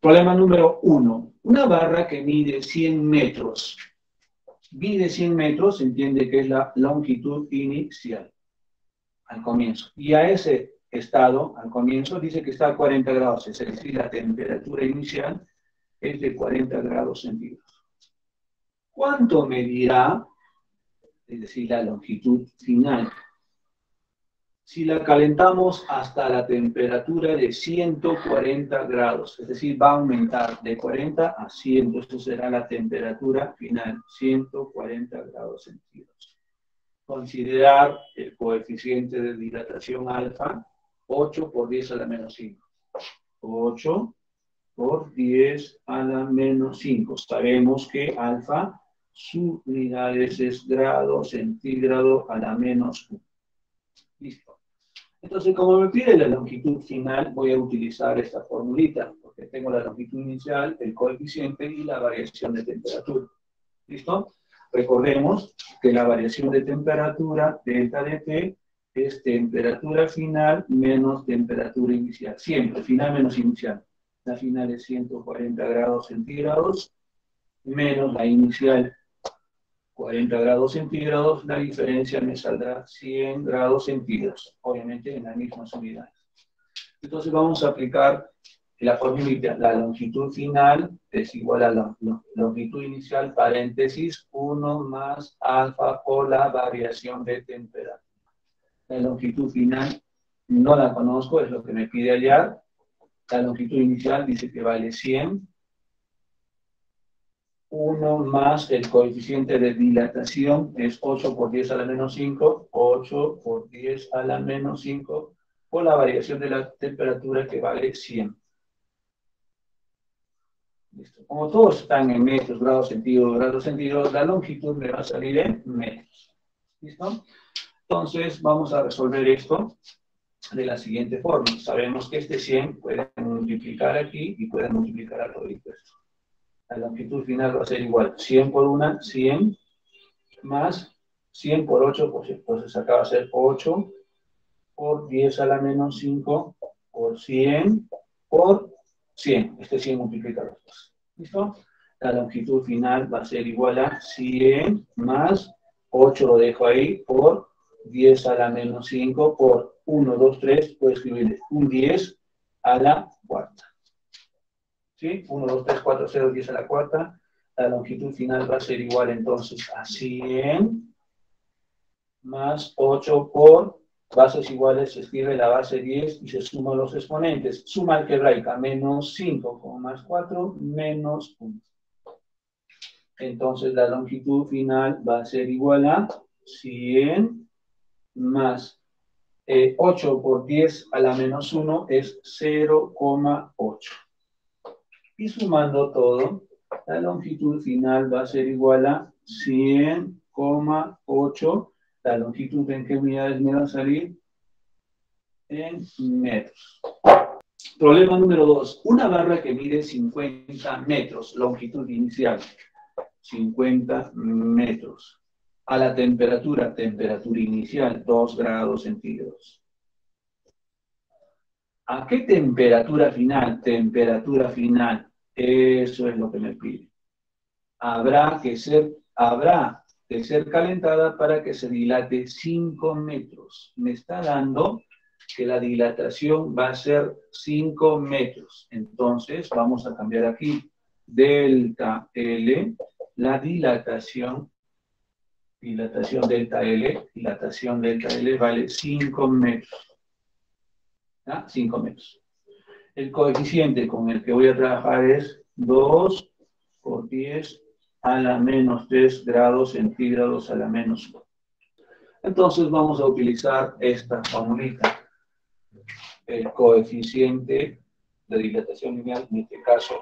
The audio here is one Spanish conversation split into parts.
Problema número 1. Una barra que mide 100 metros. Mide 100 metros, se entiende que es la longitud inicial, al comienzo. Y a ese estado, al comienzo, dice que está a 40 grados, es decir, la temperatura inicial es de 40 grados centígrados. ¿Cuánto medirá, es decir, la longitud final, si la calentamos hasta la temperatura de 140 grados? Es decir, va a aumentar de 40 a 100, esto será la temperatura final, 140 grados centígrados. Considerar el coeficiente de dilatación alfa, 8 por 10 a la menos 5. 8 por 10 a la menos 5. Sabemos que alfa, su unidad es grado centígrado a la menos 1. Listo. Entonces, como me pide la longitud final, voy a utilizar esta formulita, porque tengo la longitud inicial, el coeficiente y la variación de temperatura. ¿Listo? Recordemos que la variación de temperatura, delta de T, es temperatura final menos temperatura inicial. Siempre, final menos inicial. La final es 140 grados centígrados menos la inicial 40 grados centígrados. La diferencia me saldrá 100 grados centígrados, obviamente en las mismas unidades. Entonces vamos a aplicar la fórmula. La longitud final es igual a la longitud inicial, paréntesis, 1 más alfa por la variación de temperatura. La longitud final no la conozco, es lo que me pide hallar. La longitud inicial dice que vale 100. 1 más el coeficiente de dilatación es 8 por 10 a la menos 5. 8 por 10 a la menos 5 por la variación de la temperatura que vale 100. Listo. Como todos están en metros, grados centígrados, la longitud me va a salir en metros. ¿Listo? Entonces, vamos a resolver esto de la siguiente forma. Sabemos que este 100 puede multiplicar aquí y puede multiplicar a todo esto. La longitud final va a ser igual. 100 por 1, 100, más 100 por 8, pues entonces acá va a ser 8 por 10 a la menos 5 por 100 por 100. Este 100 multiplica los dos. ¿Listo? La longitud final va a ser igual a 100 más 8, lo dejo ahí, por 10 a la menos 5 por 1, 2, 3, puedo escribir un 10 a la cuarta. ¿Sí? 1, 2, 3, 4, 0, 10 a la cuarta. La longitud final va a ser igual entonces a 100 más 8 por bases iguales, se escribe la base 10 y se suman los exponentes. Suma algebraica, menos 5 con más 4, menos 1. Entonces la longitud final va a ser igual a 100 más 8 por 10 a la menos 1 es 0,8. Y sumando todo, la longitud final va a ser igual a 100,8. La longitud, ¿en qué unidades me va a salir? En metros. Problema número 2. Una barra que mide 50 metros, longitud inicial, 50 metros. A la temperatura inicial, 2 grados centígrados. ¿A qué temperatura final? Temperatura final. Eso es lo que me pide. Habrá que ser calentada para que se dilate 5 metros. Me está dando que la dilatación va a ser 5 metros. Entonces, vamos a cambiar aquí. Delta L, la dilatación delta L vale 5 metros. ¿Ah? 5 metros. El coeficiente con el que voy a trabajar es 2 por 10 a la menos 3 grados centígrados a la menos 1. Entonces vamos a utilizar esta formulita. El coeficiente de dilatación lineal, en este caso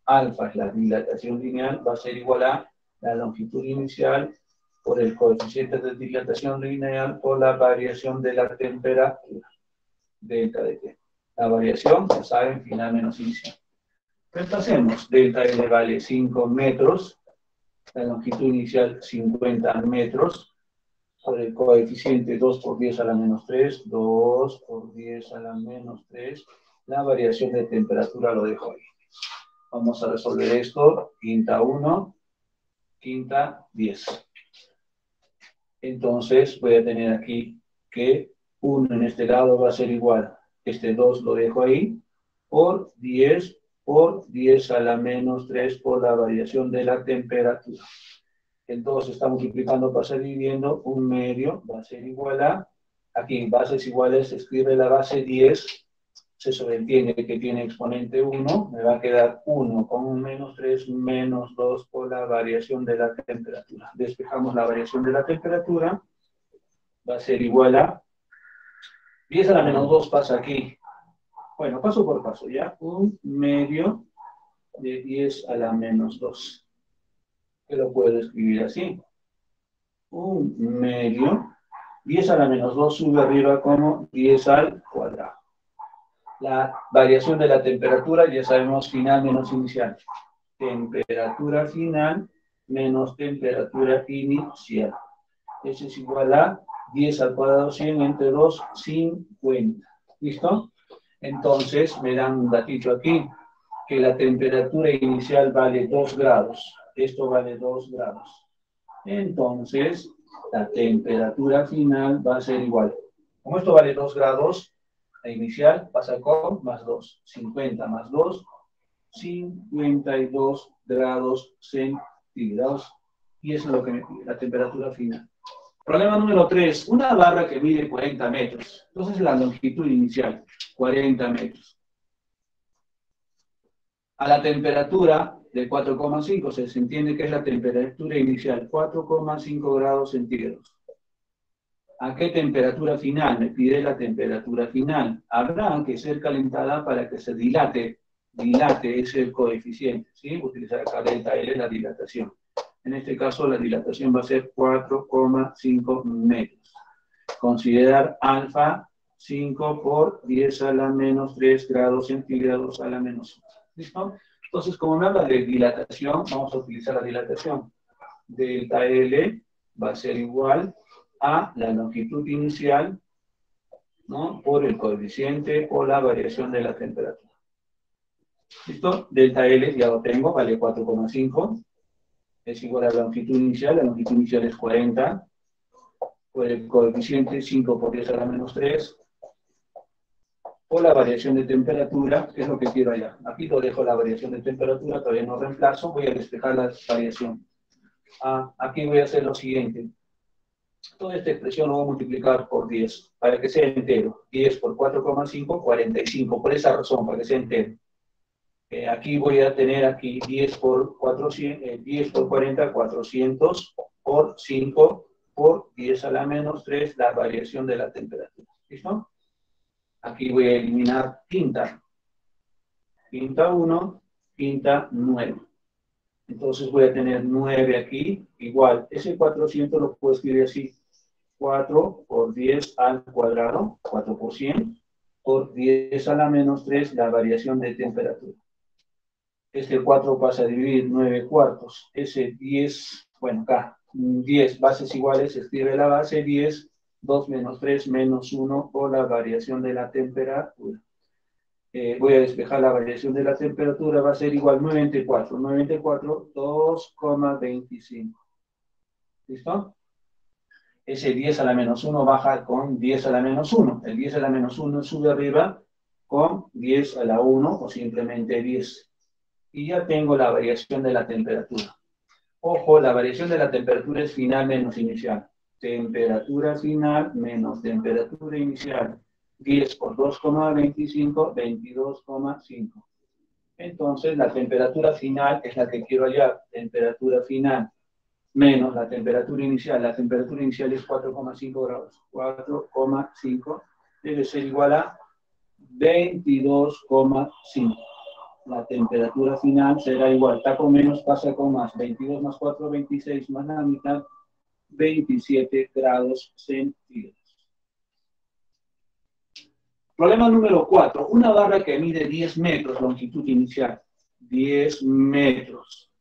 alfa es la dilatación lineal, va a ser igual a la longitud inicial por el coeficiente de dilatación lineal por la variación de la temperatura, delta de T. La variación, ya saben, final menos inicial. Reemplacemos. Delta L vale 5 metros, la longitud inicial 50 metros, por el coeficiente 2 por 10 a la menos 3, 2 por 10 a la menos 3, la variación de temperatura lo dejo ahí. Vamos a resolver esto, quinta 1, quinta 10. Entonces voy a tener aquí que 1 en este lado va a ser igual, este 2 lo dejo ahí, por 10 a la menos 3 por la variación de la temperatura. El 2 está multiplicando, pasa dividiendo, 1 medio va a ser igual a, aquí bases iguales, se escribe la base 10, se sobreentiende que tiene exponente 1, me va a quedar 1 con un menos 3 menos 2 por la variación de la temperatura. Despejamos la variación de la temperatura, va a ser igual a 10 a la menos 2 pasa aquí. Bueno, paso por paso, ¿ya? 1 medio de 10 a la menos 2. Que lo puedo escribir así. 1 medio, 10 a la menos 2 sube arriba como 10 al cuadrado. La variación de la temperatura, ya sabemos, final menos inicial. Temperatura final menos temperatura inicial. Eso es igual a 10 al cuadrado 100 entre 2, 50. ¿Listo? Entonces, me dan un datito aquí, que la temperatura inicial vale 2 grados. Esto vale 2 grados. Entonces, la temperatura final va a ser igual. Como esto vale 2 grados, la inicial pasa con más 2. 50 más 2, 52 grados centígrados. Y eso es lo que me pide, la temperatura final. Problema número 3. Una barra que mide 40 metros. Entonces la longitud inicial, 40 metros. A la temperatura de 4,5 se entiende que es la temperatura inicial, 4,5 grados centígrados. ¿A qué temperatura final? Me pide la temperatura final. Habrá que ser calentada para que se dilate. Dilate es el coeficiente, ¿sí? Utilizar acá delta L, la dilatación. En este caso, la dilatación va a ser 4,5 metros. Considerar alfa 5 por 10 a la menos 3 grados centígrados a la menos 1. ¿Listo? Entonces, como me habla de dilatación, vamos a utilizar la dilatación. Delta L va a ser igual a la longitud inicial, ¿no? Por el coeficiente o la variación de la temperatura. ¿Listo? Delta L ya lo tengo, vale 4,5. Es igual a la longitud inicial es 40. Por el coeficiente 5 por 10 a la menos 3. O la variación de temperatura, que es lo que quiero allá. Aquí lo dejo la variación de temperatura, todavía no reemplazo, voy a despejar la variación. Aquí voy a hacer lo siguiente. Toda esta expresión lo voy a multiplicar por 10, para que sea entero. 10 por 4,5, 45, por esa razón, para que sea entero. Aquí voy a tener aquí 10 por 400, 10 por 40, 400, por 5, por 10 a la menos 3, la variación de la temperatura. ¿Listo? Aquí voy a eliminar quinta. Quinta 1, quinta 9. Entonces voy a tener 9 aquí, igual. Ese 400 lo puedo escribir así. 4 por 10 al cuadrado, 4 por 100, por 10 a la menos 3, la variación de temperatura. Este 4 pasa a dividir 9 cuartos. Ese 10, bueno, acá, 10 bases iguales, se escribe la base 10, 2 menos 3 menos 1 por la variación de la temperatura. Voy a despejar la variación de la temperatura, va a ser igual 9 entre 4. 9 entre 4, 2,25. ¿Listo? Ese 10 a la menos 1 baja con 10 a la menos 1. El 10 a la menos 1 sube arriba con 10 a la 1 o simplemente 10. Y ya tengo la variación de la temperatura. Ojo, la variación de la temperatura es final menos inicial. Temperatura final menos temperatura inicial. 10 por 2,25, 22,5. Entonces, la temperatura final es la que quiero hallar. Temperatura final menos la temperatura inicial. La temperatura inicial es 4,5 grados. 4,5 debe ser igual a 22,5. La temperatura final será igual. Está con menos, pasa con más. 22 más 4, 26 más la mitad, 27 grados centígrados. Problema número 4. Una barra que mide 10 metros, longitud inicial. 10 metros.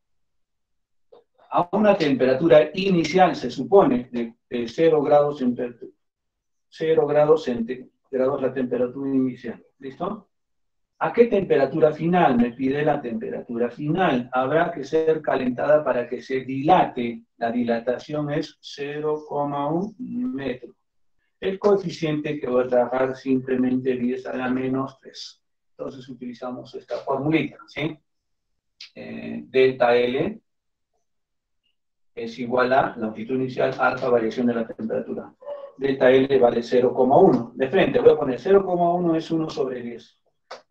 A una temperatura inicial, se supone, de 0 grados centígrados. 0 grados centígrados la temperatura inicial. ¿Listo? ¿A qué temperatura final? Me pide la temperatura final. Habrá que ser calentada para que se dilate. La dilatación es 0,1 metro. El coeficiente que voy a trabajar simplemente 10 a la menos 3. Entonces utilizamos esta formulita, ¿sí? Delta L es igual a longitud inicial alfa variación de la temperatura. Delta L vale 0,1. De frente voy a poner 0,1 es 1 sobre 10.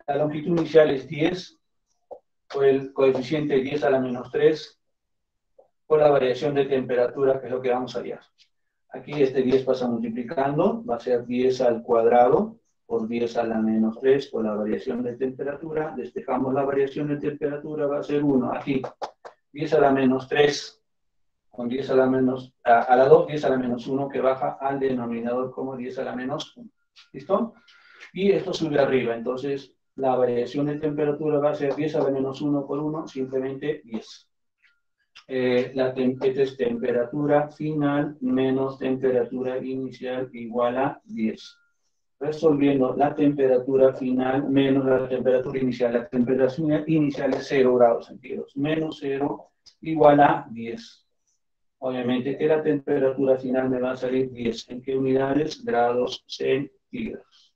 La longitud inicial es 10, por el coeficiente 10 a la menos 3, por la variación de temperatura, que es lo que vamos a hallar. Aquí este 10 pasa multiplicando, va a ser 10 al cuadrado por 10 a la menos 3 por la variación de temperatura. Despejamos la variación de temperatura, va a ser 1. Aquí 10 a la menos 3 con 10 a la menos, a la 2, 10 a la menos 1, que baja al denominador como 10 a la menos 1. ¿Listo? Y esto sube arriba, entonces la variación de temperatura va a ser 10 a la menos 1 por 1, simplemente 10. Esta es temperatura final menos temperatura inicial igual a 10. Resolviendo la temperatura final menos la temperatura inicial. La temperatura inicial es 0 grados centígrados. Menos 0 igual a 10. Obviamente que la temperatura final me va a salir 10. ¿En qué unidades? Grados centígrados.